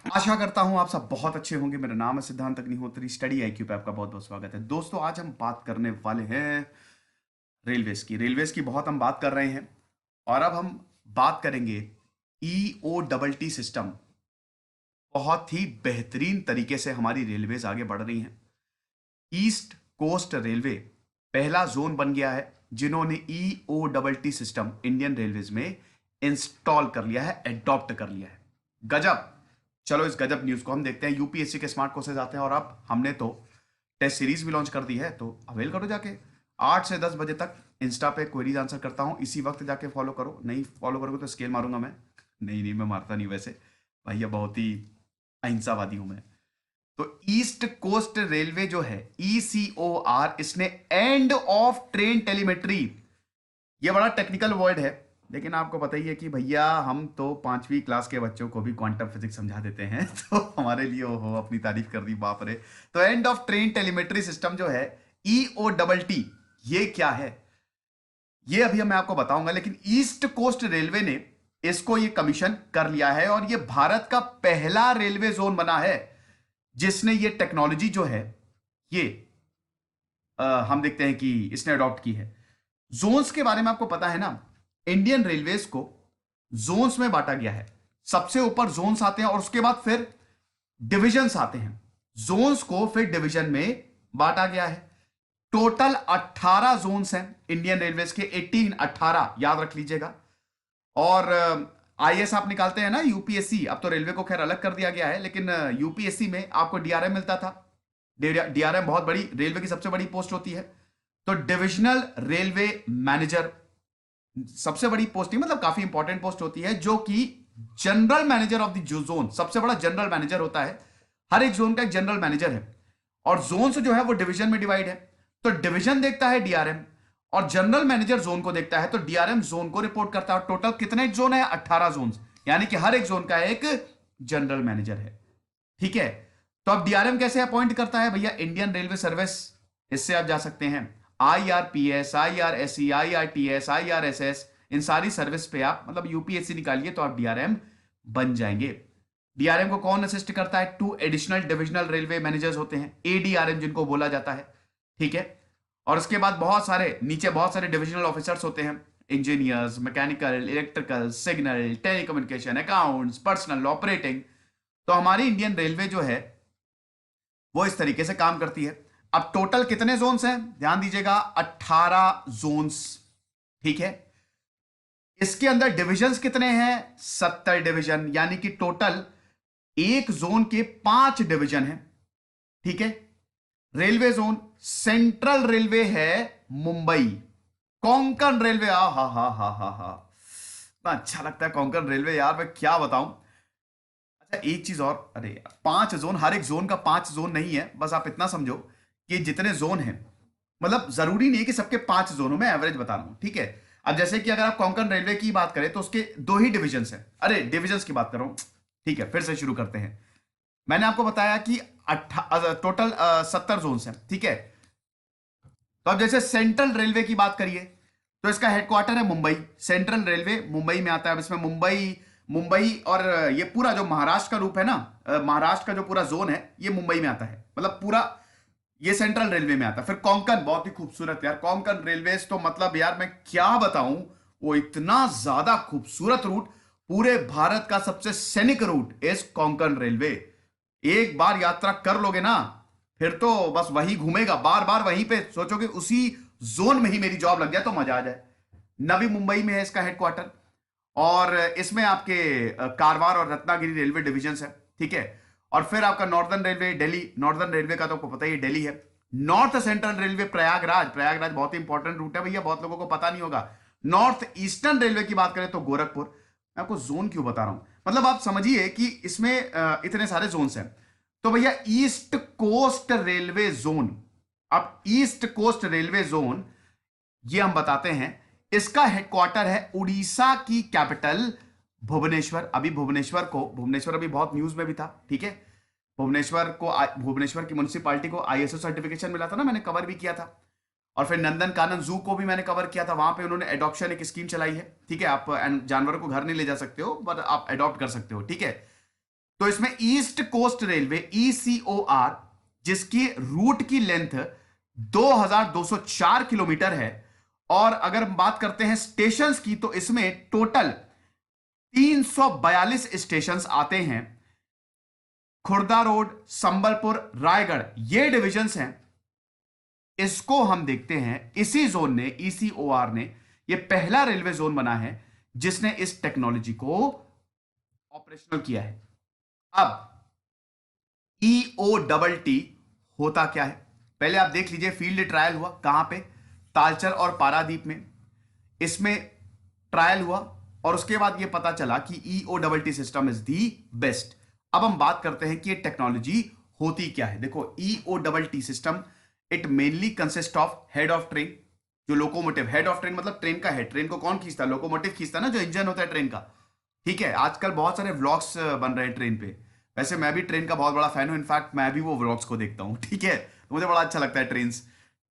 आशा करता हूं आप सब बहुत अच्छे होंगे। मेरा नाम है सिद्धांत अग्निहोत्री। स्टडी आईक्यू पे आपका बहुत बहुत स्वागत है। दोस्तों, आज हम बात करने वाले हैं रेलवेज की बहुत हम बात कर रहे हैं और अब हम बात करेंगे ईओ डबल टी सिस्टम। बहुत ही बेहतरीन तरीके से हमारी रेलवेज आगे बढ़ रही हैं। ईस्ट कोस्ट रेलवे पहला जोन बन गया है जिन्होंने EO double T system Indian railways में इंस्टॉल कर लिया है, एडॉप्ट कर लिया है। गजब। चलो इस गजब न्यूज को हम देखते हैं। यूपीएससी के स्मार्ट कोर्सेज आते हैं और अब हमने तो टेस्ट सीरीज भी लॉन्च कर दी है, तो अवेल करो जाके। 8 से 10 बजे तक इंस्टा पे क्वेरीज आंसर करता हूं, इसी वक्त जाके फॉलो करो। नहीं फॉलो करोगे तो स्केल मारूंगा मैं। नहीं नहीं, मैं मारता नहीं वैसे, भैया बहुत ही अहिंसावादी हूं मैं। तो ईस्ट कोस्ट रेलवे जो है ईसीओआर, इसने एंड ऑफ ट्रेन टेलीमेट्री, ये बड़ा टेक्निकल वर्ड है लेकिन आपको पता ही है कि भैया हम तो 5वीं क्लास के बच्चों को भी क्वांटम फिजिक्स समझा देते हैं तो हमारे लिए हो अपनी तारीफ कर दी, बाप रे। तो end of train telemetry system जो है ईओ डबल टी, ये क्या है ये अभी मैं आपको बताऊंगा। लेकिन ईस्ट कोस्ट रेलवे ने इसको ये कमीशन कर लिया है और ये भारत का पहला रेलवे जोन बना है जिसने ये टेक्नोलॉजी जो है ये हम देखते हैं कि इसने अडॉप्ट की है। जोन्स के बारे में आपको पता है ना, इंडियन रेलवेज को जोन्स में बांटा गया है। सबसे ऊपर जोन्स आते हैं और उसके बाद फिर डिविजन्स आते हैं। जोन्स को फिर डिवीजन में बांटा गया है। टोटल 18 जोन्स हैं इंडियन रेलवेज के, 18 याद रख लीजिएगा। और आईएएस आप निकालते हैं ना यूपीएससी, अब तो रेलवे को खैर अलग कर दिया गया है, लेकिन यूपीएससी में आपको डीआरएम मिलता था। डीआरएम बहुत बड़ी, रेलवे की सबसे बड़ी पोस्ट होती है। तो डिविजनल रेलवे मैनेजर सबसे बड़ी पोस्ट नहीं, मतलब काफी इंपॉर्टेंट पोस्ट होती है, जो कि general manager of the zone, सबसे बड़ा जनरल मैनेजर होता है। हर एक जोन का एक जनरल मैनेजर है और जोन जो है वो डिवीजन में डिवाइड है। तो डिवीजन देखता है डीआरएम और जनरल मैनेजर जोन को देखता है, तो डीआरएम जोन को रिपोर्ट करता है। और टोटल कितने जोन है? 18 जोन, यानी कि हर एक जोन का एक जनरल मैनेजर है। ठीक है, तो अब डीआरएम कैसे अपॉइंट करता है भैया? इंडियन रेलवे सर्विस, इससे आप जा सकते हैं आईआरपीएस, आईआरएसई, आईआरटीएस, आईआरएसएस, इन सारी सर्विस पे आप मतलब यूपीएससी निकालिए तो आप डीआरएम बन जाएंगे। डीआरएम को कौन असिस्ट करता है? 2 एडिशनल डिविजनल रेलवे मैनेजर्स होते हैं, एडीआरएम जिनको बोला जाता है। ठीक है, और उसके बाद बहुत सारे नीचे बहुत सारे डिविजनल ऑफिसर्स होते हैं, engineers, mechanical, electrical, signal, telecommunication, accounts, personal, operating. तो हमारी इंडियन रेलवे जो है वो इस तरीके से काम करती है। अब टोटल कितने जोन्स हैं ध्यान दीजिएगा? 18 जोन्स। ठीक है, इसके अंदर डिविजन्स कितने हैं? 70 डिवीजन, यानी कि टोटल एक जोन के 5 डिवीजन हैं। ठीक है, रेलवे जोन सेंट्रल रेलवे है मुंबई, कोंकण रेलवे, आ हा इतना अच्छा लगता है कोंकण रेलवे यार, मैं क्या बताऊं। अच्छा एक चीज और, अरे यार 5 जोन, हर एक जोन का 5 जोन नहीं है, बस आप इतना समझो कि जितने जोन हैं, मतलब जरूरी नहीं है कि सबके 5 जोनों में, एवरेज बता रहा हूं। ठीक है, अब जैसे कि अगर आप कोंकण रेलवे की बात करें तो उसके 2 ही डिविजन हैं। अरे डिविजन्स की बात कर रहा हूं। ठीक है, फिर से शुरू करते हैं। मैंने आपको बताया कि टोटल 70 जोन हैं। ठीक है, तो अब जैसे सेंट्रल रेलवे की बात करिए तो इसका हेडक्वार्टर है मुंबई। सेंट्रल रेलवे मुंबई में आता है। अब इसमें मुंबई मुंबई और ये पूरा जो महाराष्ट्र का रूप है ना, महाराष्ट्र का जो पूरा जोन है ये मुंबई में आता है, मतलब पूरा ये सेंट्रल रेलवे में आता है। फिर कोंकण, बहुत ही खूबसूरत यार कोंकण रेलवेज, तो मतलब यार मैं क्या बताऊं, वो इतना ज्यादा खूबसूरत रूट, पूरे भारत का सबसे सैनिक रूट इस कोंकण रेलवे। एक बार यात्रा कर लोगे ना फिर तो बस वही घूमेगा, बार बार वहीं पे सोचोगे उसी जोन में ही मेरी जॉब लग जाए तो मजा आ जाए। नवी मुंबई में है इसका हेडक्वार्टर और इसमें आपके कारवार और रत्नागिरी रेलवे डिविजन है। ठीक है, और फिर आपका northern railway Delhi, northern railway का तो आपको पता ही दिल्ली है। North central railway Prayagraj, Prayagraj बहुत ही इंपॉर्टेंट रूट है भैया, बहुत लोगों को पता नहीं होगा। नॉर्थ ईस्टर्न रेलवे की बात करें तो गोरखपुर। मैं आपको जोन क्यों बता रहा हूं, मतलब आप समझिए कि इसमें इतने सारे जोन्स हैं। तो भैया ईस्ट कोस्ट रेलवे जोन, अब ईस्ट कोस्ट रेलवे जोन ये हम बताते हैं, इसका हेडक्वार्टर है उड़ीसा की कैपिटल भुवनेश्वर। अभी भुवनेश्वर अभी बहुत न्यूज में भी था। ठीक है, भुवनेश्वर की म्युनिसिपैलिटी को आईएसओ सर्टिफिकेशन मिला था ना, मैंने कवर भी किया था। और फिर नंदन कानन जू को भी मैंने कवर किया था, वहां पे उन्होंने एडॉप्शन एक स्कीम चलाई है। ठीक है, आप जानवरों को घर नहीं ले जा सकते हो पर आप एडॉप्ट कर सकते हो। ठीक है, तो इसमें ईस्ट कोस्ट रेलवे ECOR, जिसकी रूट की लेंथ 2204 किलोमीटर है, और अगर हम बात करते हैं स्टेशंस की तो इसमें टोटल 342 स्टेशंस आते हैं। खुर्दा रोड, संबलपुर, रायगढ़, ये डिविजन्स हैं। इसको हम देखते हैं, इसी जोन ने, ECOR ने, ये पहला रेलवे जोन बना है जिसने इस टेक्नोलॉजी को ऑपरेशनल किया है। अब EOTT होता क्या है, पहले आप देख लीजिए। फील्ड ट्रायल हुआ कहां पे, तालचर और पारादीप में, इसमें ट्रायल हुआ और उसके बाद यह पता चला कि EOTT system is the best. अब हम बात करते हैं कि ये टेक्नोलॉजी होती क्या है। देखो, EOTT system, it mainly consist of head of train, जो लोकोमोटिव, हेड ऑफ ट्रेन मतलब ट्रेन का हेड, ट्रेन को कौन खींचता है, लोकोमोटिव खींचता है ना, जो इंजन होता है ट्रेन का। ठीक है, आजकल बहुत सारे व्लॉग्स बन रहे हैं ट्रेन पे, वैसे मैं भी ट्रेन का बहुत बड़ा फैन हूं, इनफैक्ट मैं भी वो व्लॉग्स को देखता हूं। ठीक है, तो मुझे बड़ा अच्छा लगता है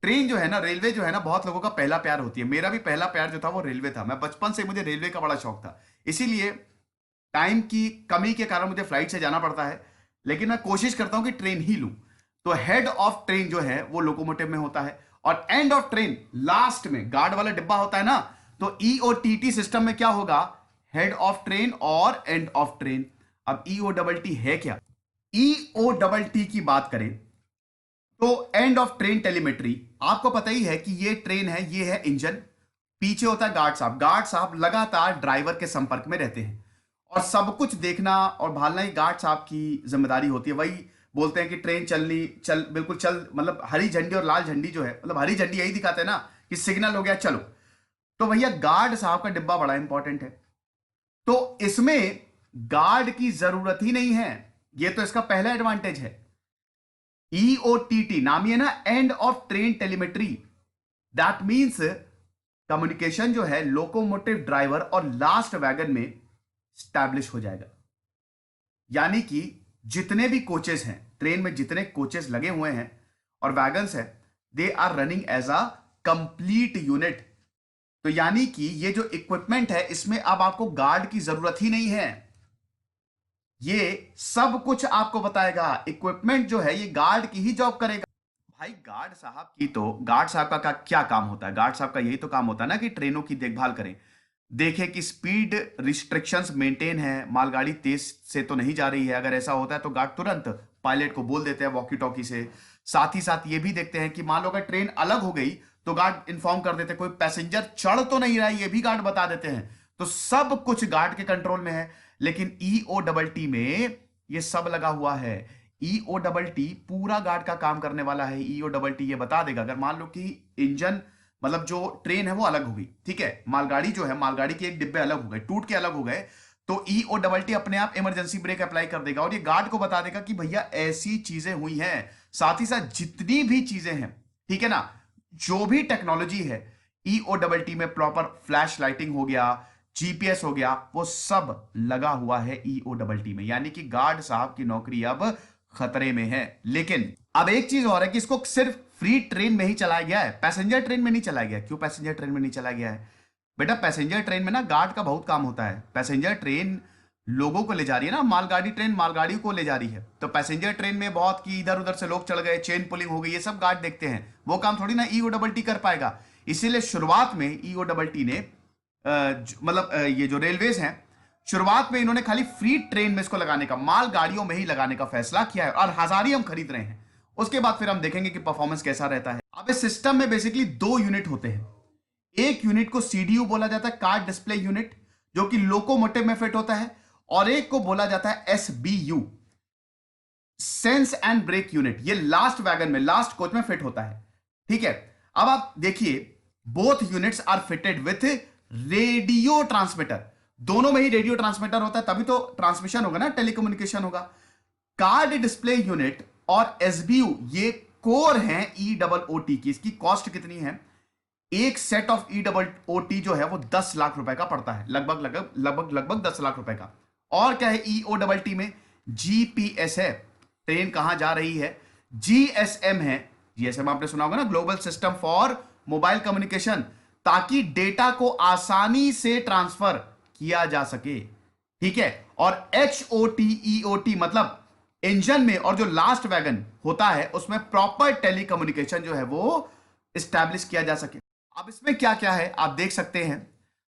ट्रेन जो है ना, रेलवे जो है ना, बहुत लोगों का पहला प्यार होती है। मेरा भी पहला प्यार जो था वो रेलवे था। मैं बचपन से, मुझे रेलवे का बड़ा शौक था, इसीलिए टाइम की कमी के कारण मुझे फ्लाइट से जाना पड़ता है, लेकिन मैं कोशिश करता हूं कि ट्रेन ही लूं। तो हेड ऑफ ट्रेन जो है वो लोकोमोटिव में होता है, और एंड ऑफ ट्रेन लास्ट में गार्ड वाला डिब्बा होता है ना, तो EOTT सिस्टम में क्या होगा, हेड ऑफ ट्रेन और एंड ऑफ ट्रेन। अब EOTT है क्या, EOTT की बात करें तो एंड ऑफ ट्रेन टेलीमेट्री, आपको पता ही है कि ये ट्रेन है, ये है इंजन, पीछे होता है गार्ड साहब। गार्ड साहब लगातार ड्राइवर के संपर्क में रहते हैं और सब कुछ देखना और भालना ही गार्ड साहब की जिम्मेदारी होती है। वही बोलते हैं कि ट्रेन बिल्कुल चल, मतलब हरी झंडी और लाल झंडी जो है, मतलब हरी झंडी यही दिखाते हैं ना कि सिग्नल हो गया चलो। तो भैया गार्ड साहब का डिब्बा बड़ा इंपॉर्टेंट है, तो इसमें गार्ड की जरूरत ही नहीं है। ये तो इसका पहला एडवांटेज है। EOTT नाम ही है ना, end of train telemetry, that means communication जो है लोकोमोटिव ड्राइवर और लास्ट वैगन में स्टैब्लिश हो जाएगा। यानी कि जितने भी कोचेस हैं ट्रेन में, जितने कोचेस लगे हुए हैं और वैगन्स हैं, they are running as a complete unit. तो यानी कि ये जो इक्विपमेंट है, इसमें अब आपको गार्ड की जरूरत ही नहीं है, ये सब कुछ आपको बताएगा। इक्विपमेंट जो है ये गार्ड की ही जॉब करेगा। भाई गार्ड साहब की, तो गार्ड साहब का क्या काम होता है, गार्ड साहब का यही तो काम होता है ना कि ट्रेनों की देखभाल करें, देखें कि स्पीड रिस्ट्रिक्शंस मेंटेन है, मालगाड़ी तेज से तो नहीं जा रही है। अगर ऐसा होता है तो गार्ड तुरंत पायलट को बोल देते हैं वॉकी टॉकी से। साथ ही साथ ये भी देखते हैं कि मान लो अगर ट्रेन अलग हो गई तो गार्ड इन्फॉर्म कर देते हैं कोई पैसेंजर चढ़ तो नहीं रहा है, ये भी गार्ड बता देते हैं। तो सब कुछ गार्ड के कंट्रोल में है। लेकिन EOTT में ये सब लगा हुआ है। EOTT पूरा गार्ड का काम करने वाला है। EOTT ये बता देगा अगर मान लो कि इंजन, मतलब जो ट्रेन है वो अलग हो गई, ठीक है, मालगाड़ी जो है, मालगाड़ी के एक डिब्बे अलग हो गए, टूट के अलग हो गए, तो EOTT अपने आप इमरजेंसी ब्रेक अप्लाई कर देगा और ये गार्ड को बता देगा कि भैया ऐसी चीजें हुई हैं। साथ ही साथ जितनी भी चीजें हैं, ठीक है ना, जो भी टेक्नोलॉजी है EOTT में, प्रॉपर फ्लैश लाइटिंग हो गया, GPS हो गया, वो सब लगा हुआ है EOTT में। यानी कि गार्ड साहब की नौकरी अब खतरे में है। लेकिन अब एक चीज और है कि इसको सिर्फ फ्री ट्रेन में ही चलाया गया है, पैसेंजर ट्रेन में नहीं चलाया गया। क्यों पैसेंजर ट्रेन में नहीं चलाया गया है बेटा? पैसेंजर ट्रेन में ना गार्ड का बहुत काम होता है। पैसेंजर ट्रेन लोगों को ले जा रही है ना, मालगाड़ी ट्रेन मालगाड़ी को ले जा रही है, तो पैसेंजर ट्रेन में बहुत की इधर उधर से लोग चढ़ गए, चेन पुलिंग हो गई, ये सब गार्ड देखते हैं। वो काम थोड़ी ना EOTT कर पाएगा। इसीलिए शुरुआत में EOTT ने मतलब ये जो रेलवेज हैं, शुरुआत में इन्होंने खाली फ्री ट्रेन में इसको लगाने का, माल गाड़ियों में ही लगाने का फैसला किया है और हजार ही हम खरीद रहे हैं। उसके बाद फिर हम देखेंगे कि परफॉर्मेंस कैसा रहता है। अब इस सिस्टम में बेसिकली 2 यूनिट होते हैं। एक यूनिट को CDU बोला जाता है, कार डिस्प्ले यूनिट, जो कि लोकोमोटिव में फिट होता है, और एक को बोला जाता है SBU, sense and brake unit. ये लास्ट वैगन में, लास्ट कोच में फिट होता है। ठीक है, अब आप देखिए, both units are fitted with radio transmitter. दोनों में ही रेडियो ट्रांसमीटर होता है, तभी तो ट्रांसमिशन होगा ना, टेलीकम्युनिकेशन होगा। कार्ड डिस्प्ले यूनिट और SBU ये कोर हैं EOTT की। इसकी कॉस्ट कितनी है? एक सेट ऑफ EOTT जो है वो 10 लाख रुपए का पड़ता है, लगभग 10 लाख रुपए का। और क्या है EOTT में? GPS है, ट्रेन कहां जा रही है। GSM है, GSM आपने सुना होगा ना, global system for mobile communication, ताकि डेटा को आसानी से ट्रांसफर किया जा सके। ठीक है। और HOTEOT मतलब इंजन में और जो लास्ट वैगन होता है उसमें प्रॉपर टेलीकम्युनिकेशन जो है वो स्टैब्लिश किया जा सके। अब इसमें क्या क्या है आप देख सकते हैं।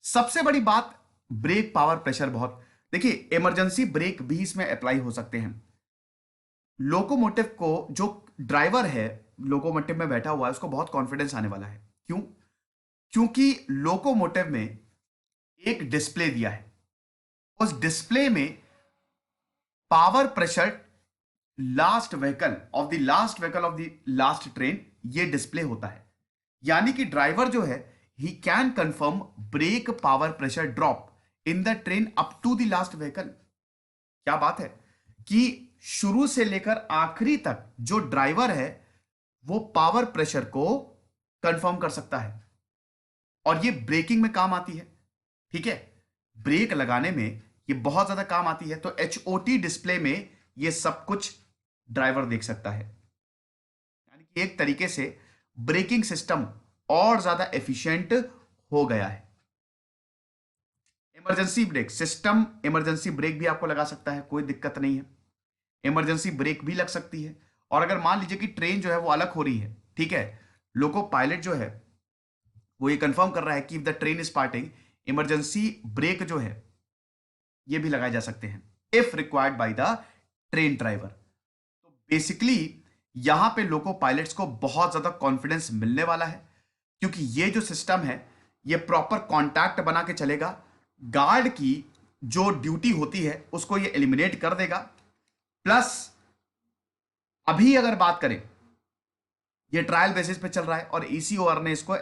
सबसे बड़ी बात, ब्रेक पावर प्रेशर। बहुत देखिए, इमरजेंसी ब्रेक भी इसमें अप्लाई हो सकते हैं। लोकोमोटिव को जो ड्राइवर है, लोकोमोटिव में बैठा हुआ है, उसको बहुत कॉन्फिडेंस आने वाला है। क्यों? क्योंकि लोकोमोटिव में एक डिस्प्ले दिया है। उस डिस्प्ले में power pressure last vehicle of the last train, ये डिस्प्ले होता है। यानी कि ड्राइवर जो है, he can confirm brake power pressure drop in the train up to the last vehicle. क्या बात है कि शुरू से लेकर आखिरी तक जो ड्राइवर है वो पावर प्रेशर को कंफर्म कर सकता है। और ये ब्रेकिंग में काम आती है। ठीक है, ब्रेक लगाने में ये बहुत ज्यादा काम आती है। तो HOT डिस्प्ले में ये सब कुछ ड्राइवर देख सकता है। यानी कि एक तरीके से ब्रेकिंग सिस्टम और ज्यादा एफिशिएंट हो गया है। Emergency brake system, emergency brake भी आपको लगा सकता है, कोई दिक्कत नहीं है। इमरजेंसी ब्रेक भी लग सकती है। और अगर मान लीजिए कि ट्रेन जो है वो अलग हो रही है, ठीक है, लोको पायलट जो है वो ये कंफर्म कर रहा है कि if the train is parting, emergency brake जो है ये भी लगाए जा सकते हैं if required by the train driver. तो बेसिकली यहां पे लोको पायलट्स को बहुत ज्यादा कॉन्फिडेंस मिलने वाला है, क्योंकि ये जो सिस्टम है ये प्रॉपर कॉन्टैक्ट बना के चलेगा। गार्ड की जो ड्यूटी होती है उसको ये एलिमिनेट कर देगा। प्लस अभी अगर बात करें, ये ट्रायल बेसिस पे चल रहा है और ECOR ने इसको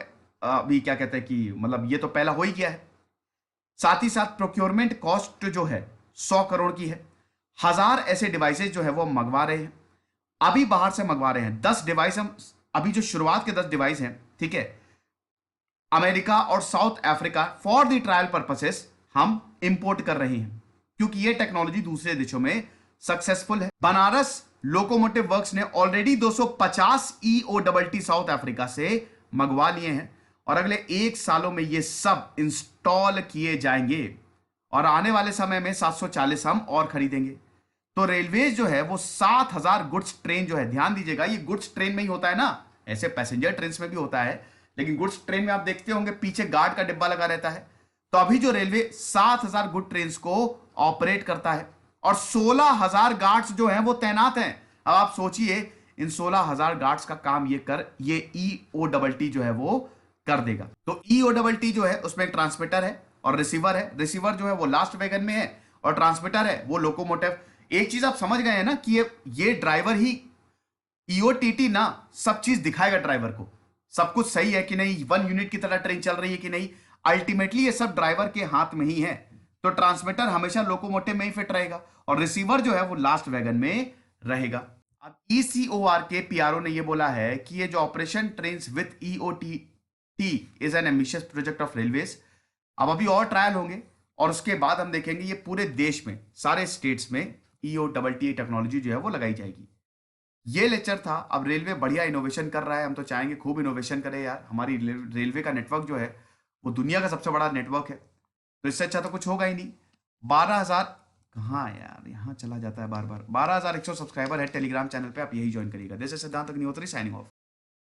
अभी क्या कहते हैं कि मतलब ये तो पहला हो ही गया है। साथ ही साथ प्रोक्योरमेंट कॉस्ट जो है 100 करोड़ की है। 1000 ऐसे डिवाइसेस जो है वो मंगवा रहे हैं, अभी बाहर से मंगवा रहे हैं। 10 डिवाइस हम अभी जो शुरुआत के 10 डिवाइस हैं, ठीक है, अमेरिका और south Africa for the trial purposes हम इंपोर्ट कर रहे हैं, क्योंकि ये टेक्नोलॉजी दूसरे देशों में सक्सेसफुल है। बनारस लोकोमोटिव वर्क्स ने ऑलरेडी 250 EOTT साउथ अफ्रीका से मंगवा लिए हैं और अगले 1 सालों में ये सब इंस्टॉल किए जाएंगे और आने वाले समय में 740 हम और खरीदेंगे। तो रेलवेज जो है वो 7000 गुड्स ट्रेन जो है, ध्यान दीजिएगा, ये गुड्स ट्रेन में ही होता है ना, ऐसे पैसेंजर ट्रेन में भी होता है, लेकिन गुड्स ट्रेन में आप देखते होंगे पीछे गार्ड का डिब्बा लगा रहता है। तो अभी जो रेलवे 7000 गुड ट्रेन को ऑपरेट करता है और 16000 गार्ड्स जो हैं वो तैनात हैं। अब आप सोचिए, इन 16000 गार्ड्स का काम ये EOTT जो है वो कर देगा। तो EOTT जो है उसमें एक ट्रांसमीटर है और रिसीवर है। रिसीवर जो है वो लास्ट वैगन में है और ट्रांसमीटर है वो लोकोमोटिव। एक चीज आप समझ गए हैं ना कि ये ड्राइवर ही, EOTT ना सब चीज दिखाएगा ड्राइवर को, सब कुछ सही है कि नहीं, 1 यूनिट की तरह ट्रेन चल रही है कि नहीं। अल्टीमेटली ये सब ड्राइवर के हाथ में ही है। तो ट्रांसमीटर हमेशा लोकोमोटिव में ही फिट रहेगा और रिसीवर जो है वो लास्ट वैगन में रहेगा। अब ECOR के PRO ने ये बोला है कि ये जो operation train with EOTT is an ambitious project of railways. अब अभी और ट्रायल होंगे और उसके बाद हम देखेंगे ये पूरे देश में सारे स्टेट्स में EOTT टेक्नोलॉजी जो है वो लगाई जाएगी। ये लेक्चर था। अब रेलवे बढ़िया इनोवेशन कर रहा है, हम तो चाहेंगे खूब इनोवेशन करे यार। हमारी रेलवे का नेटवर्क जो है वो दुनिया का सबसे बड़ा नेटवर्क है, तो इससे अच्छा तो कुछ होगा ही नहीं। 12000 कहाँ यार, यहाँ चला जाता है बार बार। 12100 सब्सक्राइबर है टेलीग्राम चैनल पे, आप यही ज्वाइन करिएगा। दिस इज सिद्धांत अग्निहोत्री साइनिंग ऑफ।